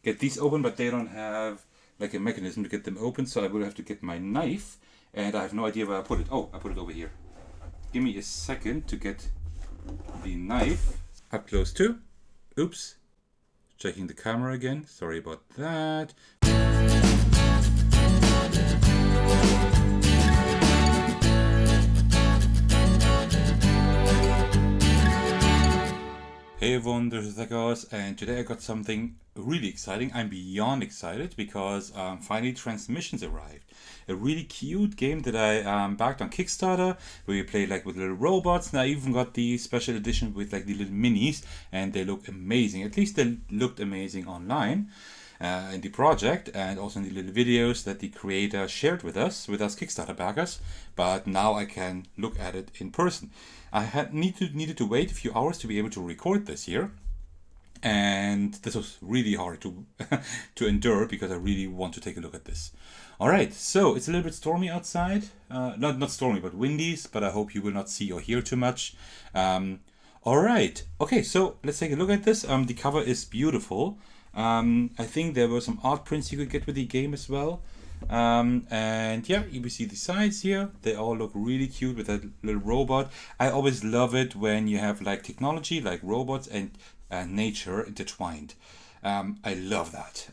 get these open, but they don't have like a mechanism to get them open, so I will have to get my knife, and I have no idea where I put it. Oh, I put it over here. Give me a second to get the knife. Up close too. Oops. Checking the camera again. Sorry about that. Hey everyone, this is Zekos, and today I got something really exciting. I'm beyond excited because finally Transmissions arrived. A really cute game that I backed on Kickstarter, where you play like with little robots, and I even got the special edition with like the little minis, and they look amazing. At least they looked amazing online in the project, and also in the little videos that the creator shared with us Kickstarter backers. But now I can look at it in person. I had needed to wait a few hours to be able to record this here, and this was really hard to to endure because I really want to take a look at this. All right, so it's a little bit stormy outside, not stormy but windy, but I hope you will not see or hear too much. All right, okay, so let's take a look at this. The cover is beautiful. I think there were some art prints you could get with the game as well. And yeah, you see the sides here. They all look really cute with that little robot. I always love it when you have like technology, like robots and nature intertwined. I love that.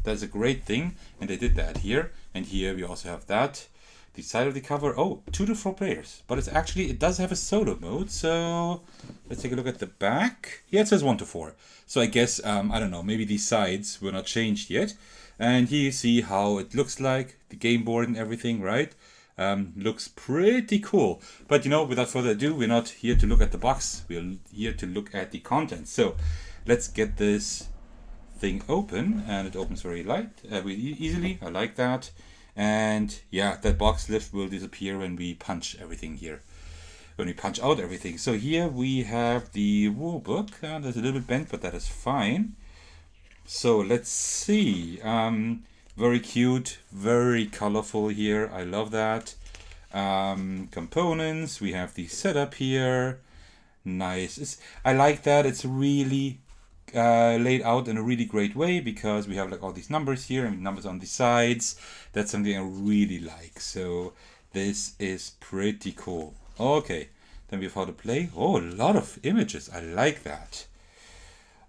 That's a great thing, and they did that here. And here we also have that. The side of the cover, 2 to 4 players, but it does have a solo mode. So let's take a look at the back. Yeah, it says 1 to 4. So I guess, I don't know, maybe these sides were not changed yet. And here you see how it looks like, the game board and everything, right? Looks pretty cool. But without further ado, we're not here to look at the box. We're here to look at the contents. So let's get this thing open, and it opens very easily. I like that. And yeah, that box lift will disappear when we punch everything here. When we punch out everything. So here we have the rule book. There's a little bit bent, but that is fine. So let's see. Very cute, very colorful here. I love that. Components. We have the setup here. Nice. I like that. It's really laid out in a really great way because we have like all these numbers here and numbers on the sides. That's something I really like. So this is pretty cool. Okay, then we have how to play. Oh, a lot of images. I like that.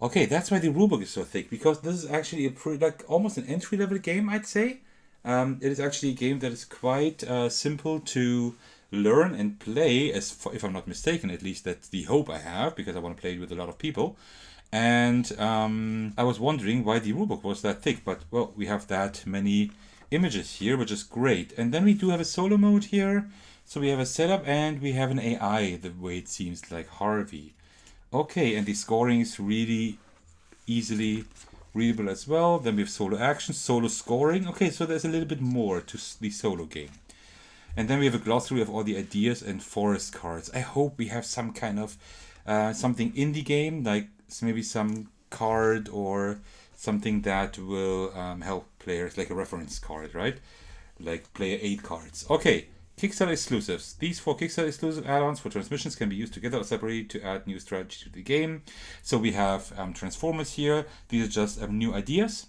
Okay, that's why the rulebook is so thick, because this is actually a pretty, like almost an entry-level game, I'd say. It is actually a game that is quite simple to learn and play, if I'm not mistaken. At least that's the hope I have, because I want to play it with a lot of people. And I was wondering why the rulebook was that thick, but well, we have that many images here, which is great. And then we do have a solo mode here. So we have a setup and we have an AI, the way it seems, like Harvey. Okay, and the scoring is really easily readable as well. Then we have solo action, solo scoring. Okay, so there's a little bit more to the solo game. And then we have a glossary of all the ideas and forest cards. I hope we have some kind of something in the game, like maybe some card or something that will help players, like a reference card, right? Like player aid cards. Okay. Kickstarter Exclusives. These 4 Kickstarter exclusive add-ons for Transmissions can be used together or separately to add new strategy to the game. So we have Transformers here. These are just new ideas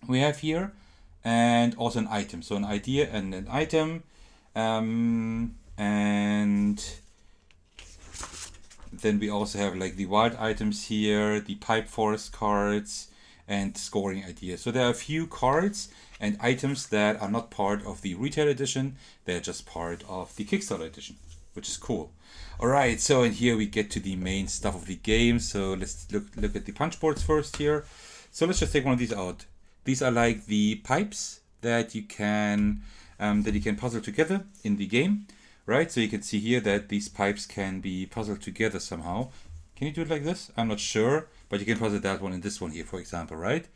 we have here. And also an item. So an idea and an item. And then we also have like the wild items here, the pipe forest cards, and scoring ideas. So there are a few cards and items that are not part of the retail edition. They're just part of the Kickstarter edition, which is cool. All right, so in here we get to the main stuff of the game. So let's look at the punch boards first here. So let's just take one of these out. These are like the pipes that you can puzzle together in the game, right? So you can see here that these pipes can be puzzled together somehow. Can you do it like this? I'm not sure, but you can puzzle that one and this one here, for example, right?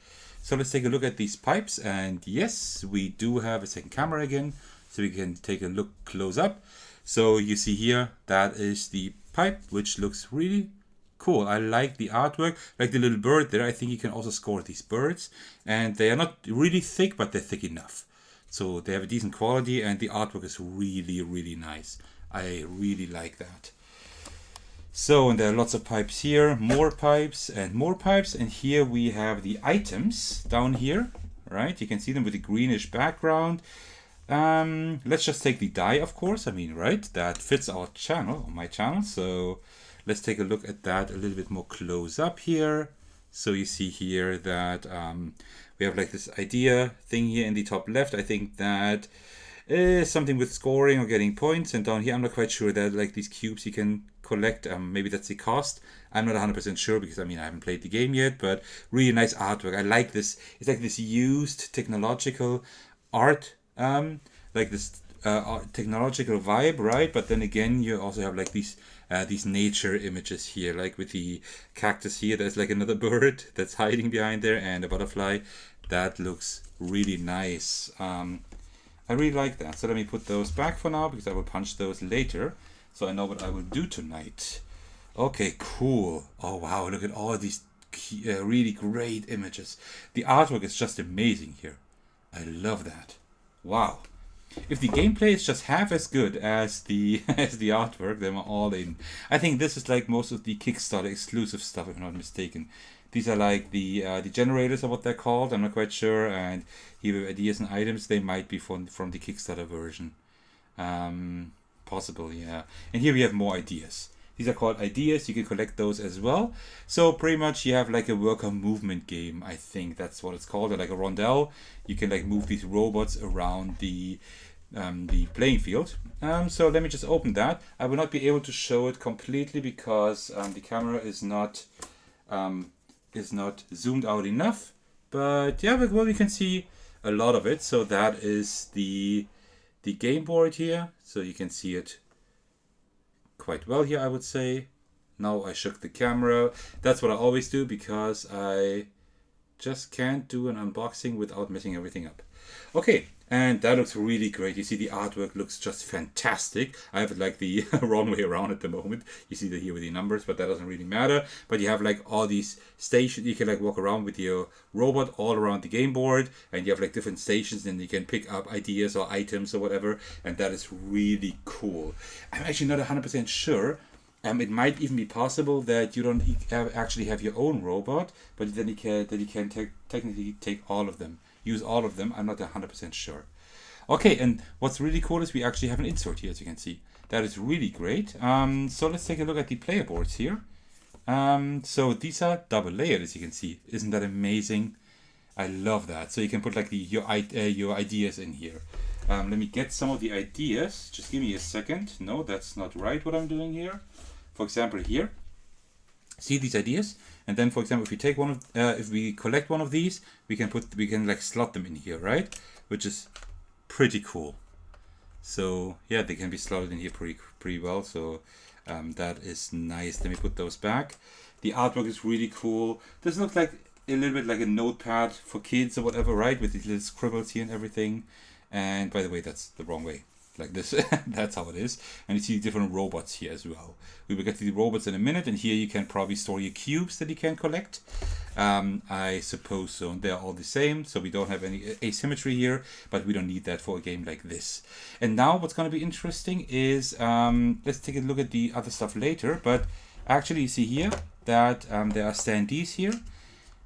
So let's take a look at these pipes, and yes, we do have a second camera again, so we can take a look close up. So you see here, that is the pipe, which looks really cool. I like the artwork, like the little bird there. I think you can also score these birds, and they are not really thick, but they're thick enough. So they have a decent quality, and the artwork is really, really nice. I really like that. So, and there are lots of pipes here, more pipes and more pipes. And here we have the items down here, right? You can see them with the greenish background. Let's just take the die, of course. I mean, right? That fits our channel, my channel. So let's take a look at that a little bit more close up here. So you see here that we have like this idea thing here in the top left. I think that is something with scoring or getting points. And down here, I'm not quite sure that like these cubes you can collect. Maybe that's the cost. I'm not 100% sure because I mean I haven't played the game yet, but really nice artwork. I like this. It's like this used technological art, like this technological vibe, right? But then again, you also have like these nature images here, like with the cactus here. There's like another bird that's hiding behind there, and a butterfly. That looks really nice. I really like that. So let me put those back for now because I will punch those later. So I know what I will do tonight. Okay, cool. Oh wow, look at all of these really great images. The artwork is just amazing here. I love that. Wow. If the gameplay is just half as good as the as the artwork, then we're all in. I think this is like most of the Kickstarter exclusive stuff, if I'm not mistaken. These are like the generators are what they're called. I'm not quite sure. And here we have ideas and items. They might be from the Kickstarter version. Possible, yeah. And here we have more ideas. These are called ideas. You can collect those as well. So pretty much you have like a worker movement game. I think that's what it's called, or like a rondel. You can like move these robots around the playing field. So let me just open that. I will not be able to show it completely because the camera is not zoomed out enough. But yeah, well, we can see a lot of it. So that is the game board here. So you can see it quite well here, I would say. Now I shook the camera. That's what I always do because I just can't do an unboxing without messing everything up. Okay, and that looks really great. You see the artwork looks just fantastic. I have it like the wrong way around at the moment. You see that here with the numbers, but that doesn't really matter. But you have like all these stations. You can like walk around with your robot all around the game board, and you have like different stations, and you can pick up ideas or items or whatever, and that is really cool. I'm actually not 100% sure. It might even be possible that you don't actually have your own robot, but then you can technically take all of them. Use all of them. I'm not 100% sure. Okay, and what's really cool is we actually have an insert here, as you can see. That is really great. So let's take a look at the player boards here. So these are double layered, as you can see. Isn't that amazing? I love that. So you can put like your ideas in here. Let me get some of the ideas. Just give me a second. No, that's not right what I'm doing here. For example, here. See these ideas? And then, for example, if we take one of, if we collect one of these, we can like slot them in here, right? Which is pretty cool. So yeah, they can be slotted in here pretty well. So that is nice. Let me put those back. The artwork is really cool. This looks like a little bit like a notepad for kids or whatever, right? With these little scribbles here and everything. And by the way, that's the wrong way. Like this. That's how it is. And you see different robots here as well. We will get to the robots in a minute, and here you can probably store your cubes that you can collect. I suppose so. And they're all the same, so we don't have any asymmetry here, but we don't need that for a game like this. And now what's going to be interesting is, let's take a look at the other stuff later, but actually you see here that there are standees here.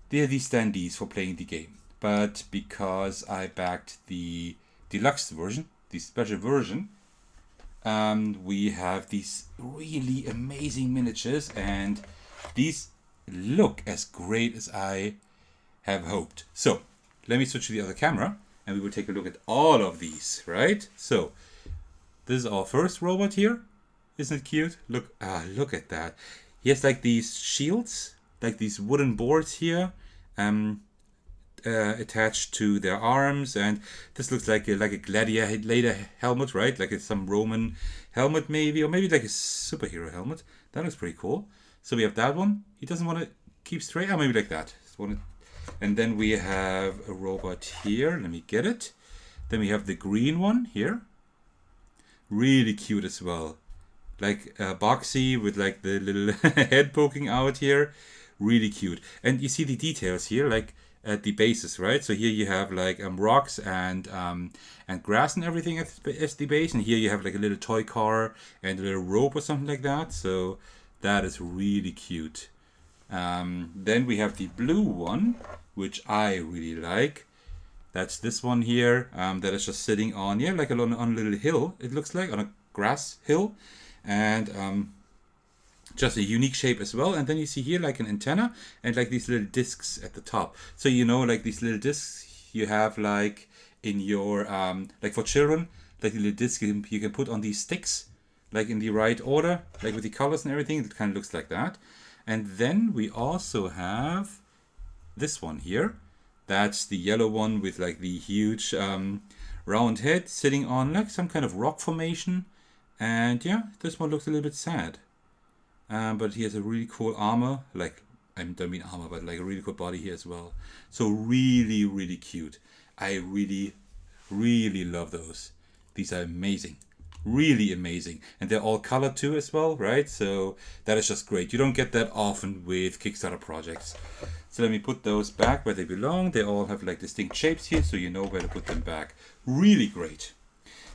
They are these standees for playing the game. But because I backed the deluxe version, the special version, we have these really amazing miniatures, and these look as great as I have hoped. So let me switch to the other camera and we will take a look at all of these, right? So this is our first robot here. Isn't it cute? Look at that. He has like these shields, like these wooden boards here, attached to their arms, and this looks like a gladiator helmet, right? Like it's some Roman helmet maybe, or maybe like a superhero helmet. That looks pretty cool. So we have that one. He doesn't want to keep straight. Oh, maybe like that. And then we have a robot here. Let me get it. Then we have the green one here. Really cute as well. Like boxy with like the little head poking out here. Really cute. And you see the details here, like at the bases, right? So here you have like rocks and grass and everything as the base, and here you have like a little toy car and a little rope or something like that. So That is really cute. Then we have the blue one, which I really like. That's this one here, that is just sitting on, yeah, like on a little hill, it looks like, on a grass hill. And just a unique shape as well. And then you see here like an antenna and like these little discs at the top. So you know, like these little discs you have like in your, like for children, like the little discs you can put on these sticks, like in the right order, like with the colors and everything. It kind of looks like that. And then we also have this one here. That's the yellow one with like the huge round head sitting on like some kind of rock formation. And yeah, this one looks a little bit sad. But he has a really cool armor, like, I don't mean armor, but like a really cool body here as well. So really, really cute. I really, really love those. These are amazing. Really amazing. And they're all colored too as well, right? So that is just great. You don't get that often with Kickstarter projects. So let me put those back where they belong. They all have like distinct shapes here, so you know where to put them back. Really great.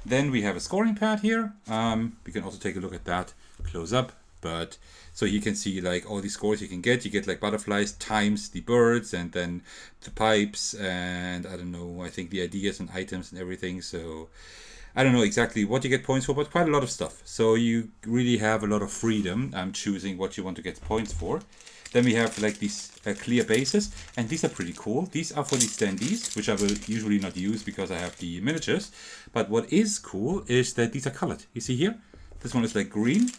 Then we have a scoring pad here. We can also take a look at that close up. But so you can see like all these scores you can get. You get like butterflies times the birds and then the pipes and I don't know, I think the ideas and items and everything. So I don't know exactly what you get points for, but quite a lot of stuff. So you really have a lot of freedom choosing what you want to get points for. Then we have like these clear bases, and these are pretty cool. These are for the standees, which I will usually not use because I have the miniatures. But what is cool is that these are colored. You see here? This one is like green,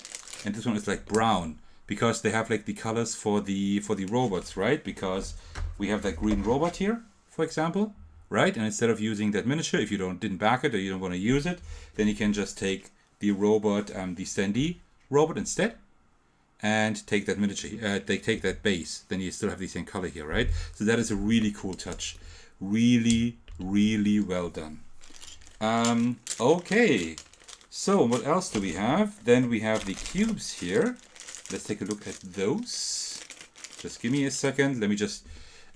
and this one is like brown, because they have like the colors for the robots, right? Because we have that green robot here, for example, right? And instead of using that miniature, if you didn't back it or you don't want to use it, then you can just take the robot, the standee robot instead, and take that miniature, they take that base, then you still have the same color here, right? So that is a really cool touch. Really, really well done. Okay, so what else do we have? Then we have the cubes here. Let's take a look at those. Just give me a second. Let me just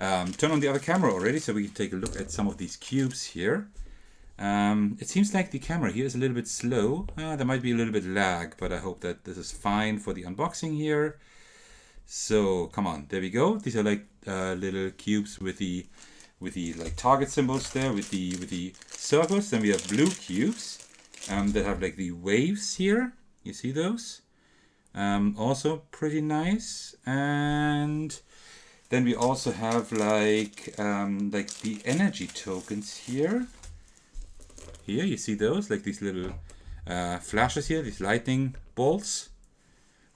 turn on the other camera already so we can take a look at some of these cubes here. It seems like the camera here is a little bit slow. There might be a little bit lag, but I hope that this is fine for the unboxing here. So come on, there we go. These are like little cubes with the like target symbols there, with the circles. Then we have blue cubes that have like the waves here. You see those? Also pretty nice. And then we also have like the energy tokens here. Here you see those, like these little flashes here, these lightning bolts.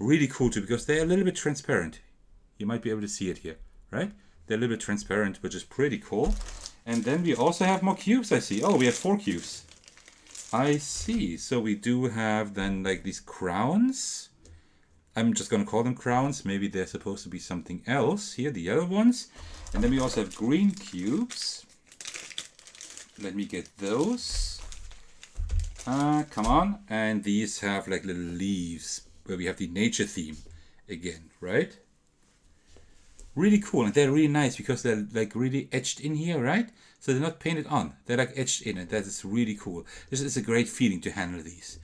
Really cool too, because they're a little bit transparent. You might be able to see it here, right? They're a little bit transparent, which is pretty cool. And then we also have more cubes, I see. Oh, we have 4 cubes. I see. So we do have then like these crowns. I'm just going to call them crowns. Maybe they're supposed to be something else. Here, the yellow ones. And then we also have green cubes. Let me get those. Come on. And these have like little leaves where we have the nature theme again, right? Really cool. And they're really nice because they're like really etched in here, right? So they're not painted on. They're like etched in, and that is really cool. This is a great feeling to handle these.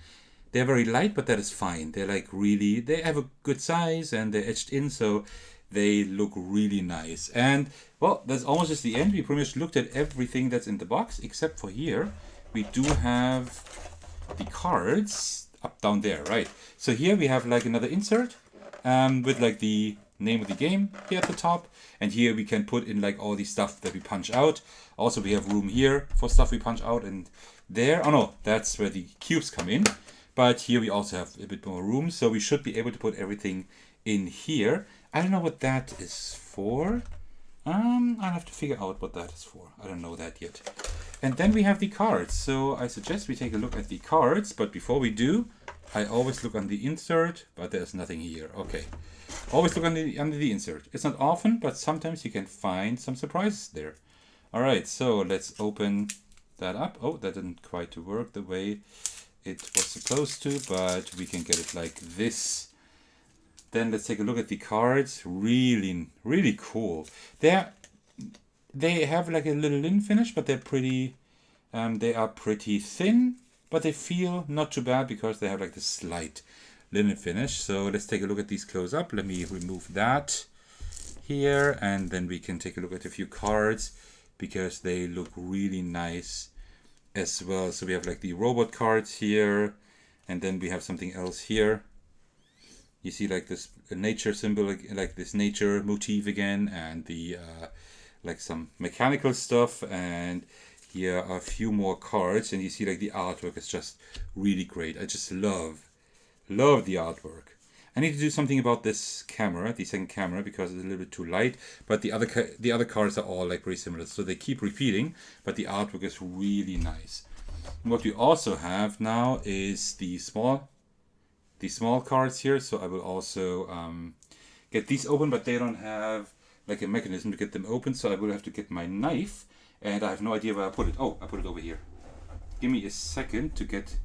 They're very light, but that is fine. They're like really, they have a good size and they're etched in, so they look really nice. And well, that's almost just the end. We pretty much looked at everything that's in the box, except for here. We do have the cards up down there, right? So here we have like another insert with like the name of the game here at the top. And here we can put in like all the stuff that we punch out. Also, we have room here for stuff we punch out, and there, oh no, that's where the cubes come in. But here we also have a bit more room, so we should be able to put everything in here. I don't know what that is for. I'll have to figure out what that is for. I don't know that yet. And then we have the cards. So I suggest we take a look at the cards. But before we do, I always look on the insert, but there's nothing here. Okay. Always look under the insert. It's not often, but sometimes you can find some surprises there. All right, so let's open that up. Oh, that didn't quite work the way it was supposed to, but we can get it like this. Then let's take a look at the cards. Really, really cool. They have like a little linen finish, but they're pretty. They are pretty thin, but they feel not too bad because they have like this slight linen finish. So let's take a look at these close up. Let me remove that here, and then we can take a look at a few cards because they look really nice as well. So we have like the robot cards here, and then we have something else here. You see like this nature symbol, like this nature motif again, and the like some mechanical stuff, and here are a few more cards, and you see like the artwork is just really great. I just love the artwork. I need to do something about this camera, the second camera, because it's a little bit too light, but the other cards are all like very similar, so they keep repeating, but the artwork is really nice. And what we also have now is the small cards here, so I will also get these open, but they don't have like a mechanism to get them open, so I will have to get my knife, and I have no idea where I put it. Oh, I put it over here. Give me a second to get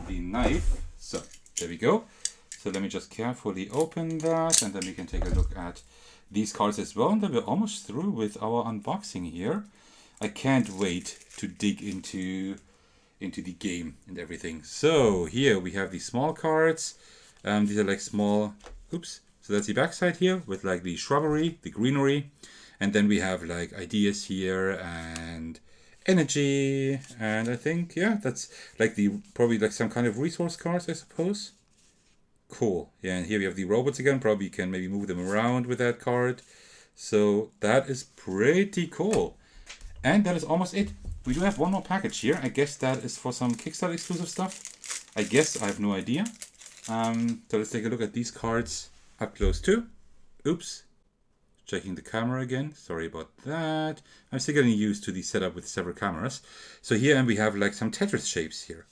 the knife. So there we go. So let me just carefully open that, and then we can take a look at these cards as well. And then we're almost through with our unboxing here. I can't wait to dig into the game and everything. So here we have these small cards. These are like small, oops. So that's the backside here with like the shrubbery, the greenery. And then we have like ideas here and energy. And I think, yeah, that's like probably like some kind of resource cards, I suppose. Cool. Yeah, and here we have the robots again. Probably you can maybe move them around with that card. So that is pretty cool. And that is almost it. We do have one more package here. I guess that is for some Kickstarter exclusive stuff. I guess, I have no idea. So let's take a look at these cards up close too. Oops. Checking the camera again. Sorry about that. I'm still getting used to the setup with several cameras. So here, and we have like some Tetris shapes here.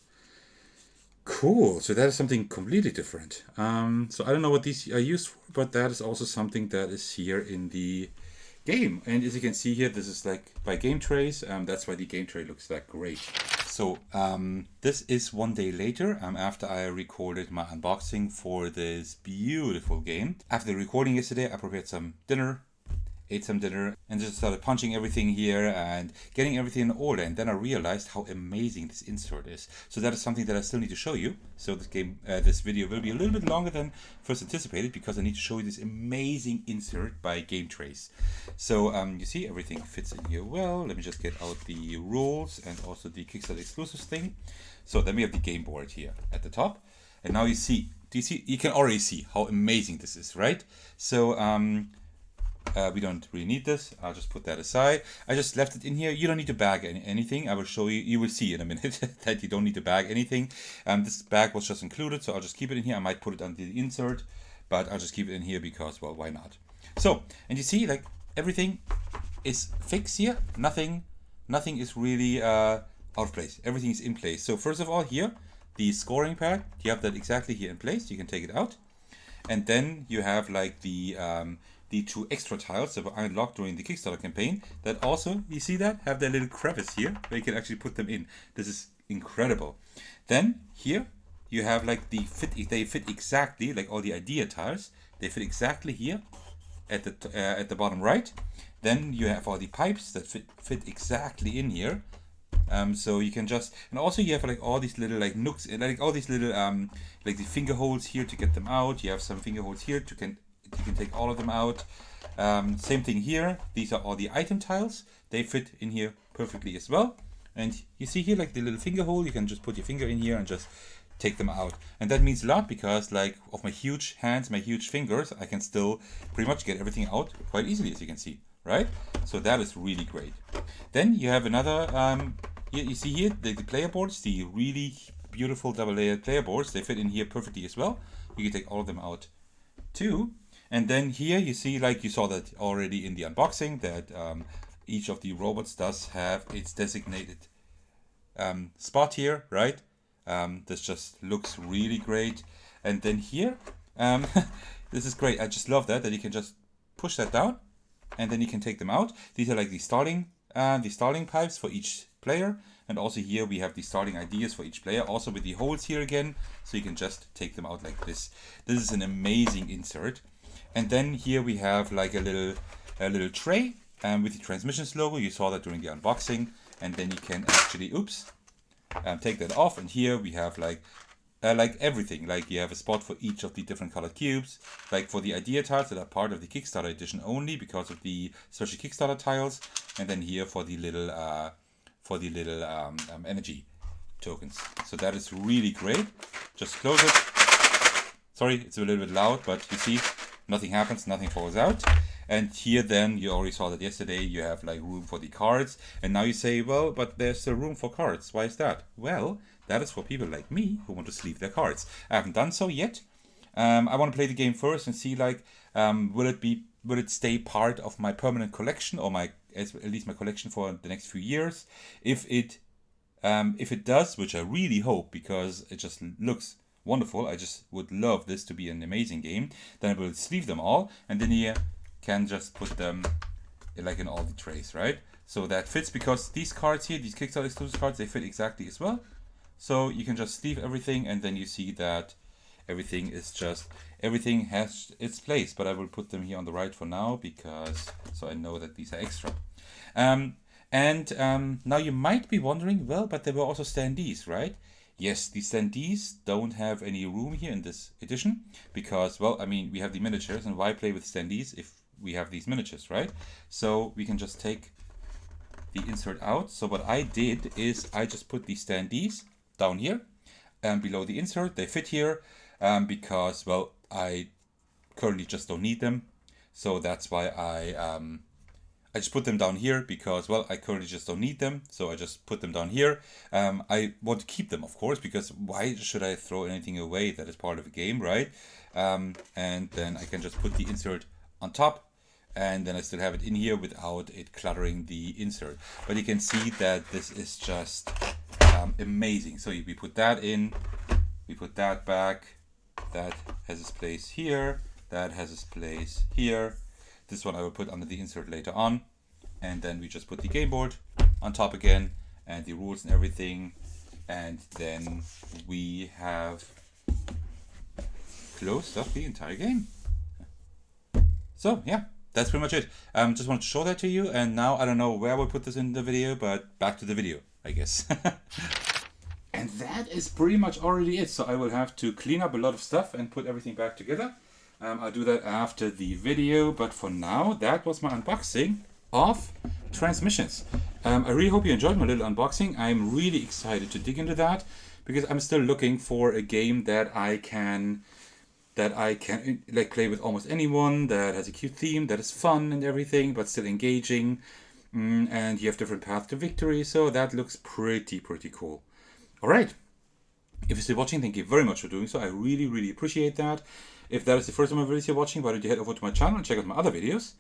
Cool. So that is something completely different. So I don't know what these are used for, but that is also something that is here in the game. And as you can see here, this is like by Game Trays. That's why the game tray looks that great. So this is one day later, after I recorded my unboxing for this beautiful game. After the recording yesterday, I prepared some dinner, ate some dinner, and just started punching everything here and getting everything in order. And then I realized how amazing this insert is. So that is something that I still need to show you. So this video will be a little bit longer than first anticipated, because I need to show you this amazing insert by Game Trays. So you see everything fits in here well. Let me just get out the rules and also the Kickstarter exclusives thing. So then we have the game board here at the top. And now you see, you can already see how amazing this is, right? So we don't really need this. I'll just put that aside. I just left it in here. You don't need to bag anything. I will show you. You will see in a minute that you don't need to bag anything. This bag was just included, so I'll just keep it in here. I might put it under the insert, but I'll just keep it in here because, well, why not? So, and you see, like, everything is fixed here. Nothing is really out of place. Everything is in place. So first of all, here, the scoring pad, you have that exactly here in place. You can take it out. And then you have like the 2 extra tiles that were unlocked during the Kickstarter campaign that also, you see that, have their little crevice here where you can actually put them in. This is incredible. Then here you have like they fit exactly, like all the idea tiles, they fit exactly here at the bottom right. Then you have all the pipes that fit exactly in here. So you can just, and also you have like all these little like nooks, like all these little like the finger holes here to get them out. You have some finger holes here you can take all of them out. Same thing here. These are all the item tiles. They fit in here perfectly as well. And you see here like the little finger hole. You can just put your finger in here and just take them out. And that means a lot because like of my huge hands, my huge fingers, I can still pretty much get everything out quite easily, as you can see, right? So that is really great. Then you have another, you see here the player boards, the really beautiful double layered player boards. They fit in here perfectly as well. You can take all of them out too. And then here you see, like you saw that already in the unboxing, that each of the robots does have its designated spot here, right? This just looks really great. And then here, this is great. I just love that you can just push that down and then you can take them out. These are like the starting pipes for each player. And also here we have the starting ideas for each player, also with the holes here again, so you can just take them out like this. This is an amazing insert. And then here we have like a little tray with the Transmissions logo. You saw that during the unboxing. And then you can actually, take that off. And here we have like like everything. Like you have a spot for each of the different colored cubes. Like for the idea tiles that are part of the Kickstarter edition only because of the special Kickstarter tiles, and then here for the little energy tokens. So that is really great. Just close it. Sorry, it's a little bit loud, but you see, nothing happens, nothing falls out. And here then, you already saw that yesterday, you have like room for the cards. And now you say, well, but there's still room for cards. Why is that? Well, that is for people like me who want to sleeve their cards. I haven't done so yet. I want to play the game first and see like, will it stay part of my permanent collection or at least my collection for the next few years? If it does, which I really hope because it just looks wonderful, I just would love this to be an amazing game, then I will sleeve them all and then you can just put them like in all the trays, right? So that fits because these cards here, these Kickstarter exclusive cards, they fit exactly as well. So you can just sleeve everything and then you see that everything has its place, but I will put them here on the right for now because so I know that these are extra. Now you might be wondering, well, but there were also standees, right? Yes, the standees don't have any room here in this edition because, well, I mean, we have the miniatures, and why play with standees if we have these miniatures, right? So we can just take the insert out. So what I did is I just put the standees down here below the insert. They fit here because, well, I currently just don't need them. So that's why I just put them down here because, well, I currently just don't need them. So I just put them down here. I want to keep them, of course, because why should I throw anything away that is part of a game, right? And then I can just put the insert on top and then I still have it in here without it cluttering the insert. But you can see that this is just amazing. So we put that in, we put that back, that has its place here, that has its place here. This one I will put under the insert later on. And then we just put the game board on top again and the rules and everything. And then we have closed up the entire game. So yeah, that's pretty much it. Just wanted to show that to you. And now I don't know where I will put this in the video, but back to the video, I guess. And that is pretty much already it. So I will have to clean up a lot of stuff and put everything back together. I'll do that after the video, but for now, that was my unboxing of Transmissions. I really hope you enjoyed my little unboxing. I'm really excited to dig into that because I'm still looking for a game that I can like play with almost anyone, that has a cute theme, that is fun and everything, but still engaging. And you have different paths to victory, so that looks pretty cool. All right. If you're still watching, thank you very much for doing so. I really appreciate that. If that is the first time of videos you're watching, why don't you head over to my channel and check out my other videos.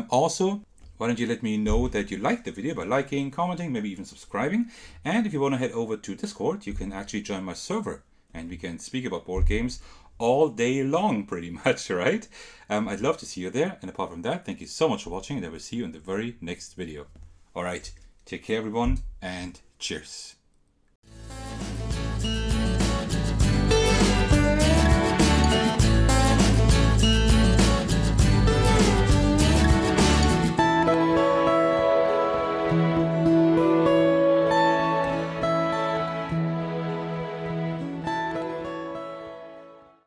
Also, why don't you let me know that you liked the video by liking, commenting, maybe even subscribing. And if you want to head over to Discord, you can actually join my server and we can speak about board games all day long, pretty much, right? I'd love to see you there. And apart from that, thank you so much for watching and I will see you in the very next video. All right, take care everyone and cheers.